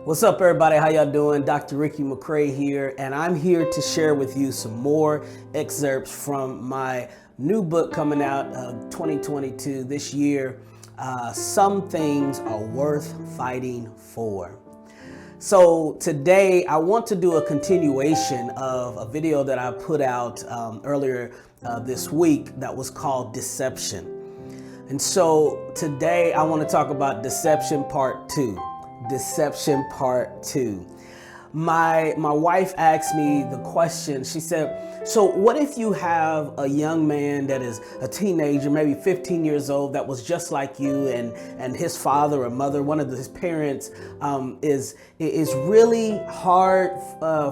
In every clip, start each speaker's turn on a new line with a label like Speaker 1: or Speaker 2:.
Speaker 1: What's up, everybody? How y'all doing? Dr. Ricky McCray here, and I'm here to share with you some more excerpts from my new book coming out 2022 this year. Some things are worth fighting for. So today I want to do a continuation of a video that I put out earlier this week that was called Deception. And so today I want to talk about Deception Part 2. Deception Part 2. My wife asked me the question. She said, so what if you have a young man that is a teenager, maybe 15 years old, that was just like you, and his father or mother, one of his parents, is really hard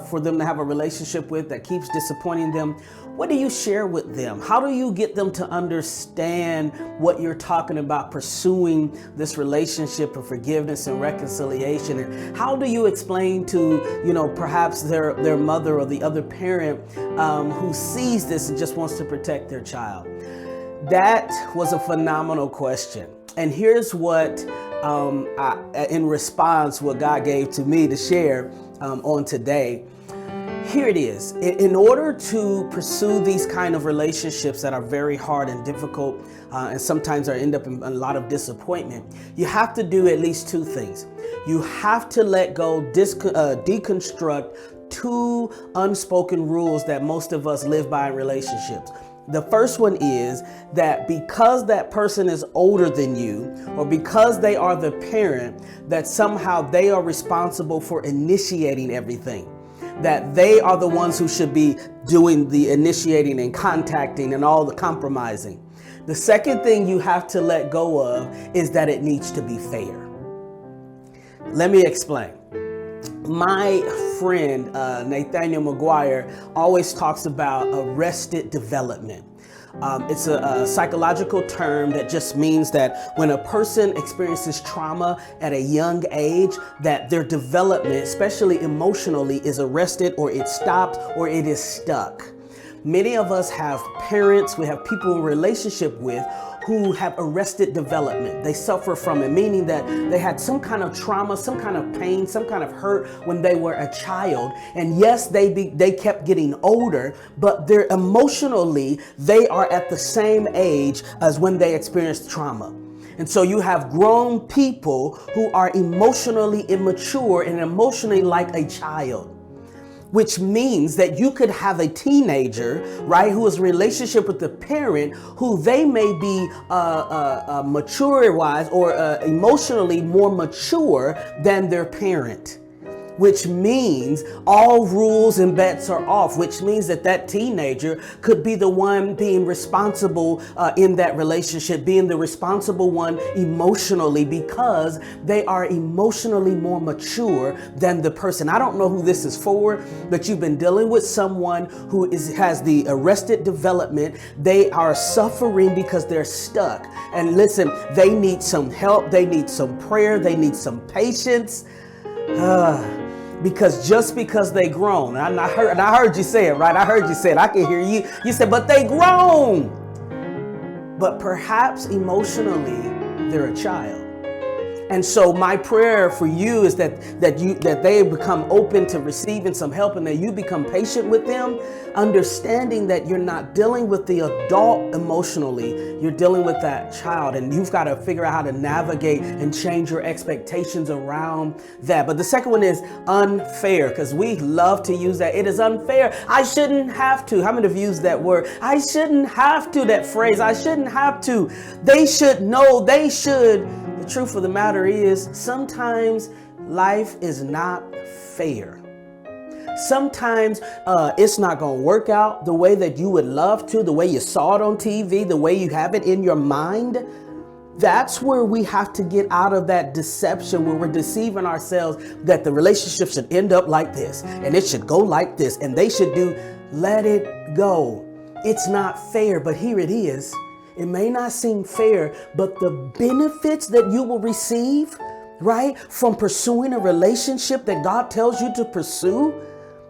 Speaker 1: for them to have a relationship with, that keeps disappointing them? What do you share with them? How do you get them to understand what you're talking about, pursuing this relationship of forgiveness and reconciliation? And how do you explain to, perhaps their mother or the other parent who sees this and just wants to protect their child? That was a phenomenal question. And here's what, in response, what God gave to me to share on today. Here it is. In order to pursue these kind of relationships that are very hard and difficult, and sometimes end up in a lot of disappointment, you have to do at least two things. You have to let go, deconstruct two unspoken rules that most of us live by in relationships. The first one is that because that person is older than you, or because they are the parent, that somehow they are responsible for initiating everything. That they are the ones who should be doing the initiating and contacting and all the compromising. The second thing you have to let go of is that it needs to be fair. Let me explain. My friend Nathaniel McGuire always talks about arrested development. It's a psychological term that just means that when a person experiences trauma at a young age, that their development, especially emotionally, is arrested, or it stopped, or it is stuck. Many of us have parents, we have people in relationship with who have arrested development. They suffer from it, meaning that they had some kind of trauma, some kind of pain, some kind of hurt when they were a child. And yes, they kept getting older, but they're emotionally, they are at the same age as when they experienced trauma. And so you have grown people who are emotionally immature and emotionally like a child. Which means that you could have a teenager, right, who is in a relationship with the parent who they may be mature-wise or emotionally more mature than their parent. Which means all rules and bets are off, which means that that teenager could be the one being responsible in that relationship, being the responsible one emotionally, because they are emotionally more mature than the person. I don't know who this is for, but you've been dealing with someone who has the arrested development. They are suffering because they're stuck. And listen, they need some help. They need some prayer. They need some patience. Because just because they grown, and I heard you say it, right? I heard you say it. I can hear you. You said, but they grown. But perhaps emotionally, they're a child. And so my prayer for you is that they become open to receiving some help, and that you become patient with them, understanding that you're not dealing with the adult emotionally, you're dealing with that child, and you've got to figure out how to navigate and change your expectations around that. But the second one is unfair, because we love to use that. It is unfair. I shouldn't have to. How many of you use that word? I shouldn't have to, that phrase. I shouldn't have to. They should know. They should. The truth of the matter is, sometimes life is not fair. Sometimes it's not going to work out the way that you would love to, the way you saw it on TV, the way you have it in your mind. That's where we have to get out of that deception, where we're deceiving ourselves that the relationship should end up like this, and it should go like this, and they should do. Let it go. It's not fair, but here it is. It may not seem fair, but the benefits that you will receive, right, from pursuing a relationship that God tells you to pursue,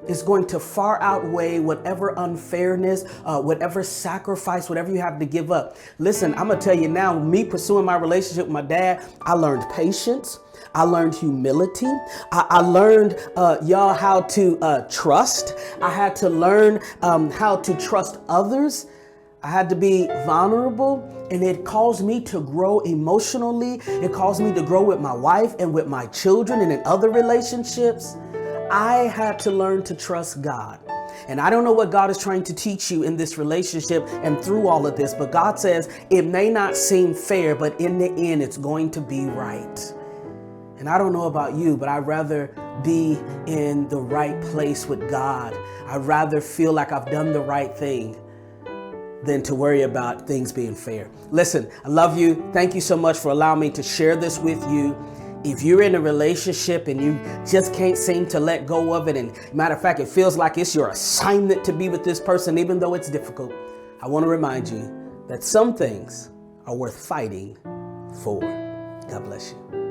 Speaker 1: is going to far outweigh whatever unfairness, whatever sacrifice, whatever you have to give up. Listen, I'm gonna tell you now, me pursuing my relationship with my dad, I learned patience. I learned humility. I learned, y'all, how to trust. I had to learn how to trust others. I had to be vulnerable, and it caused me to grow emotionally. It caused me to grow with my wife and with my children and in other relationships. I had to learn to trust God. And I don't know what God is trying to teach you in this relationship and through all of this, but God says it may not seem fair, but in the end, it's going to be right. And I don't know about you, but I'd rather be in the right place with God. I'd rather feel like I've done the right thing than to worry about things being fair. Listen, I love you. Thank you so much for allowing me to share this with you. If you're in a relationship and you just can't seem to let go of it, and matter of fact, it feels like it's your assignment to be with this person, even though it's difficult, I want to remind you that some things are worth fighting for. God bless you.